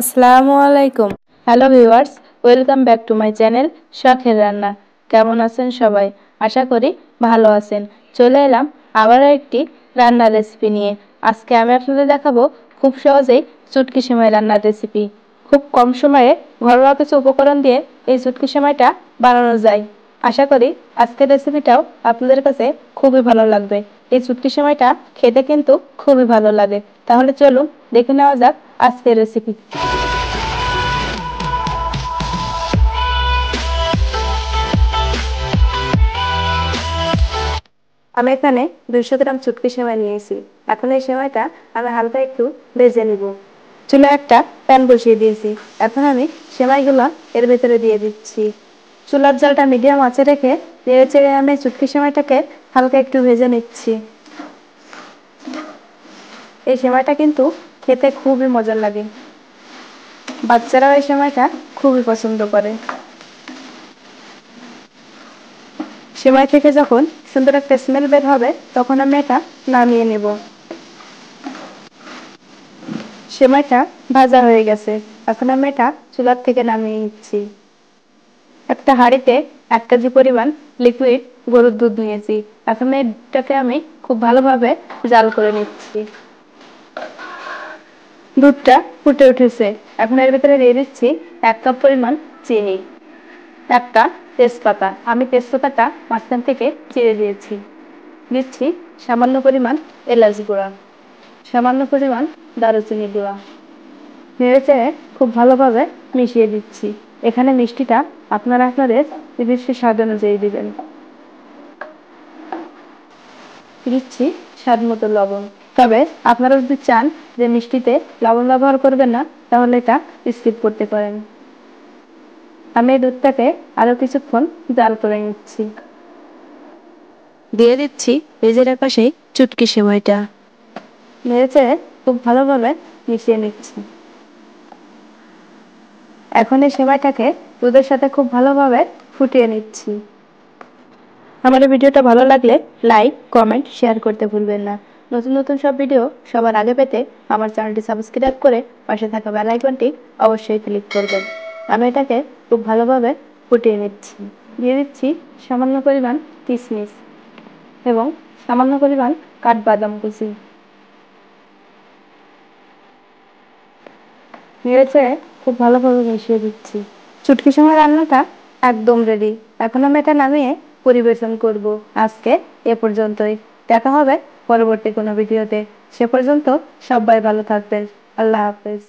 আসসালামু আলাইকুম। Hello viewers, welcome back to my channel শখের রান্না। কেমন আছেন সবাই? আশা করি ভালো আছেন। চলে এলাম আবারও একটি রান্নার রেসিপি নিয়ে। আজকে আমি আপনাদের দেখাবো খুব সহজেই চুটকি সেমাই রান্নার রেসিপি। খুব কম সময়ে ঘরোয়া কিছু উপকরণ দিয়ে এই চুটকি সেমাইটা বানানো যায়। আশা করি আজকের রেসিপিটাও আপনাদের কাছে খুবই ভালো লাগবে। এই চুটকি সেমাইটা খেতে কিন্তু খুবই ভালো লাগে। তাহলে চলুন দেখে নেওয়া যাক আজকের রেসিপি। আমি এখানে 200 গ্রাম চুটকি সেমাই নিয়েছি। এখন এই সেমাইটা আমি হালকা একটু ভেজে নিব। চুলায় একটা প্যান বসিয়ে দিয়েছি। এখন আমি সেমাইগুলো এর ভেতরে দিয়ে দিচ্ছি। চুলার জালটা মিডিয়াম আঁচে রেখে নেড়ে চেড়ে আমি চুটকি সেমাইটাকে হালকা একটু ভেজে নিচ্ছি। এই সেমাইটা কিন্তু খেতে খুবই মজার লাগে। বাচ্চারাও এই সেমাইটা খুবই পছন্দ করে। সেমাই থেকে যখন সুন্দর একটা স্মেল বের হবে তখন আমি এটা নামিয়ে নেব। সেমাইটা ভাজা হয়ে গেছে। এখন আমি এটা চুলার থেকে নামিয়ে নিচ্ছি। একটা হাঁড়িতে 1 কেজি পরিমাণ লিকুইড গরুর দুধ নিয়েছি। এখন এটাকে আমি খুব ভালোভাবে জাল করে নিচ্ছি। দুধটা ফুটে উঠেছে। এখন এর ভিতরে দিয়ে দিচ্ছি 1 কাপ পরিমাণ চিনি, একটা তেজপাতা, আমি তেজপাতাটা মাঝখান থেকে চিড়ে দিয়েছি। দিচ্ছি সামান্য পরিমাণ এলাচ গুঁড়া, সামান্য পরিমাণ দারুচিনি গুঁড়া। নেড়েচেড়ে খুব ভালোভাবে মিশিয়ে দিচ্ছি। এখানে মিষ্টিটা আপনারা আপনাদের নিজস্ব স্বাদ অনুযায়ী দিবেন। দিচ্ছি স্বাদ মতো লবণ। তবে আপনারা যদি চান যে মিষ্টিতে লবণ ব্যবহার করবেন না তাহলে এটা স্কিপ করতে পারেন। আমি এই দুধটাকে আরো কিছুক্ষণ জাল করে নিচ্ছি। দিয়ে দিচ্ছি ভেজে রাখা সেই চুটকি সেমাইটা। নেড়েচেড়ে খুব ভালোভাবে মিশিয়ে নিচ্ছি। এখন এই সেমাইটাকে দুধের সাথে খুব ভালোভাবে ফুটিয়ে নিচ্ছি। আমার এই ভিডিওটা ভালো লাগলে লাইক, কমেন্ট, শেয়ার করতে ভুলবেন না। নতুন নতুন সব ভিডিও সবার আগে পেতে আমার চ্যানেলটি সাবস্ক্রাইব করে পাশে থাকা বেল আইকনটি অবশ্যই ক্লিক করবেন। আমি এটাকে খুব ভালোভাবে ফুটিয়ে নিচ্ছি। দিয়ে দিচ্ছি সামান্য পরিমাণ কিশমিশ এবং সামান্য পরিমাণ কাঠবাদাম কুচি। নেড়েচেড়ে খুব ভালোভাবে মিশিয়ে দিচ্ছি। চুটকি সেমাই রান্নাটা একদম রেডি। এখন আমি এটা নামিয়ে পরিবেশন করব। আজকে এ পর্যন্তই। দেখা হবে পরবর্তী কোনো ভিডিওতে। সে পর্যন্ত সবাই ভালো থাকবেন। আল্লাহ হাফেজ।